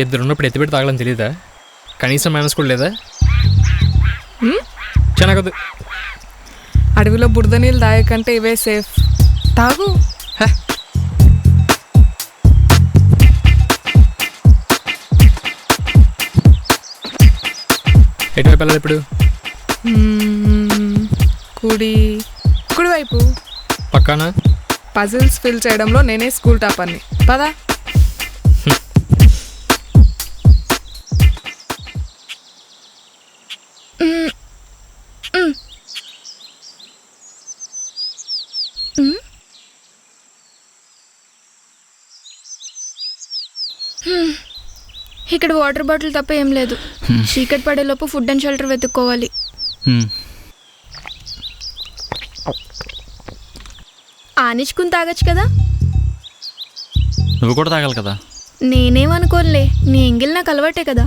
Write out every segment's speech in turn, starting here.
ఇద్దరున్నప్పుడు ఎత్తిపెట్టి తాగలని తెలీదా? కనీసం మేనస్ కూడా లేదా? చెనగదు. అడవిలో బురద నీళ్ళు తాగకంటే ఇవే సేఫ్. తాగు. ఎటువైపు వెళ్ళాలి ఇప్పుడు? కుడివైపు. పక్కానా? పజిల్స్ ఫిల్ చేయడంలో నేనే స్కూల్ టాపర్ని. పదా. ఇక్కడ వాటర్ బాటిల్ తప్ప ఏం లేదు. చీకటి పడేలోపు ఫుడ్ అండ్ షెల్టర్ వెతుక్కోవాలి. ఆనిచ్చుకుని తాగొచ్చు కదా. నువ్వు కూడా తాగాలి కదా. నేనేమనుకోనులే, నీ ఎంగిల్ నాకు అలవాటే కదా.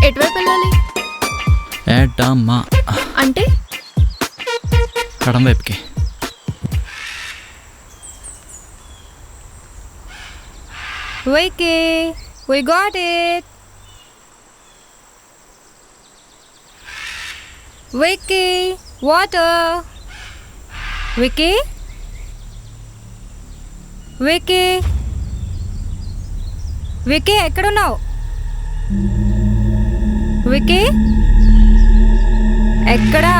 ఎటువైపు వెళ్ళాలి? అంటే కడం వైపుకి. Vicky, we got it. Vicky, water. Vicky? Vicky? Vicky, ఎక్కడున్నావు? Vicky? ఎక్కడా?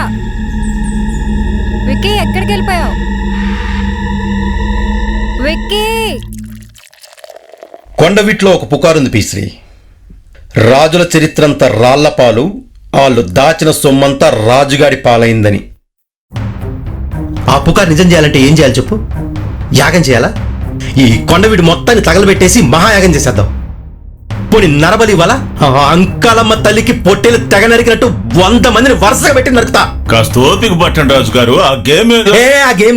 Vicky, ఎక్కడికి వెళ్ళిపోయావు? Vicky? కొండవీట్లో ఒక పుకారుంది పీశ్రీ. రాజుల చరిత్రంతా రాళ్లపాలు, వాళ్ళు దాచిన సొమ్మంతా రాజుగాడి పాలైందని. ఆ పుకారు నిజం చేయాలంటే ఏం చేయాలి చెప్పు? యాగం చేయాలా? ఈ కొండవీడు మొత్తాన్ని తగలబెట్టేసి మహాయాగం చేసేద్దాం. పోనీ నరబలి వల అంకాలమ్మ తల్లికి పొట్టేలు తెగ నరికినట్టు 100 మందిని వరుసగా పెట్టి నరుకుతా. కాస్త ఓపిక పట్టండి రాజు గారు. ఆ గేమ్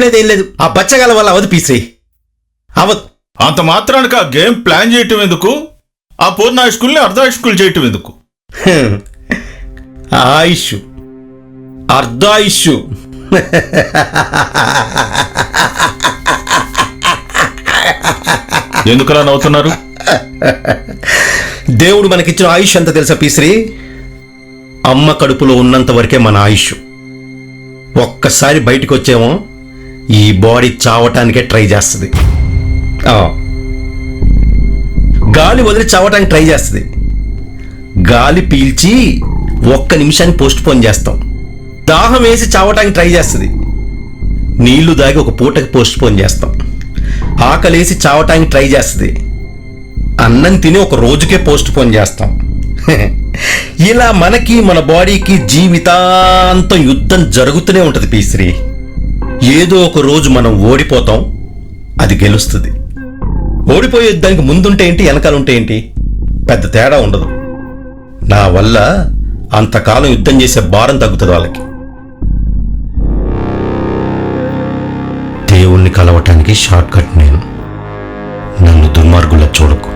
లేదు ఏం లేదు. ఆ బచ్చగాల వల్ల అవదు పీశ్రీ, అవదు. అంత మాత్రానికి ఆ గేమ్ ప్లాన్ చేయటం ఎందుకు? ఆ పూర్ణాయుష్కుల్ని అర్ధాయుష్కులు చేయటం ఎందుకు? ఆయుష్ అర్ధాయుష్. ఎందుకలా నవ్వుతున్నారు? దేవుడు మనకిచ్చిన ఆయుష్ ఎంత తెలుసా పీశ్రీ? అమ్మ కడుపులో ఉన్నంత వరకే మన ఆయుష్. ఒక్కసారి బయటకు వచ్చేమో ఈ బాడీ చావటానికే ట్రై చేస్తుంది. గాలి వదిలి చావటానికి ట్రై చేస్తుంది. గాలి పీల్చి 1 నిమిషాన్ని పోస్ట్ పోన్ చేస్తాం. దాహం వేసి చావటానికి ట్రై చేస్తుంది. నీళ్లు దాగి 1 పూటకి పోస్ట్ పోన్ చేస్తాం. ఆకలేసి చావటానికి ట్రై చేస్తుంది. అన్నం తిని 1 రోజుకే పోస్ట్ పోన్ చేస్తాం. ఇలా మనకి మన బాడీకి జీవితాంతం యుద్ధం జరుగుతూనే ఉంటుంది పీశ్రీ. ఏదో ఒక రోజు మనం ఓడిపోతాం, అది గెలుస్తుంది. ఓడిపోయే యుద్ధానికి ముందుంటే ఏంటి, వెనకాలంటే ఏంటి, పెద్ద తేడా ఉండదు. నా వల్ల అంతకాలం యుద్ధం చేసే భారం తగ్గుతుంది వాళ్ళకి. దేవుణ్ణి కలవటానికి షార్ట్ కట్ నేను. నన్ను దుర్మార్గుల చూడకు.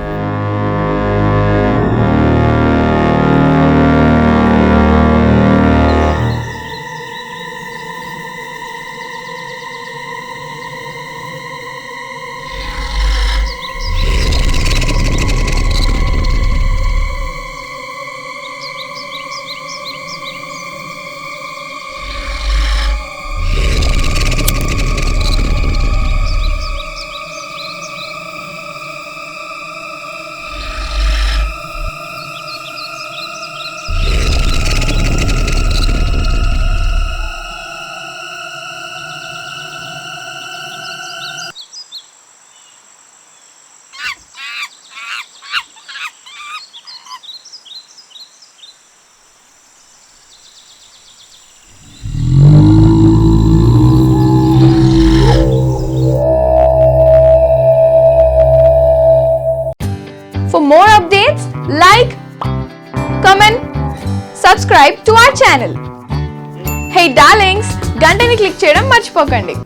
For more updates, like, comment, subscribe to our channel. Hey darlings, గంటని click చేయడం మర్చిపోకండి.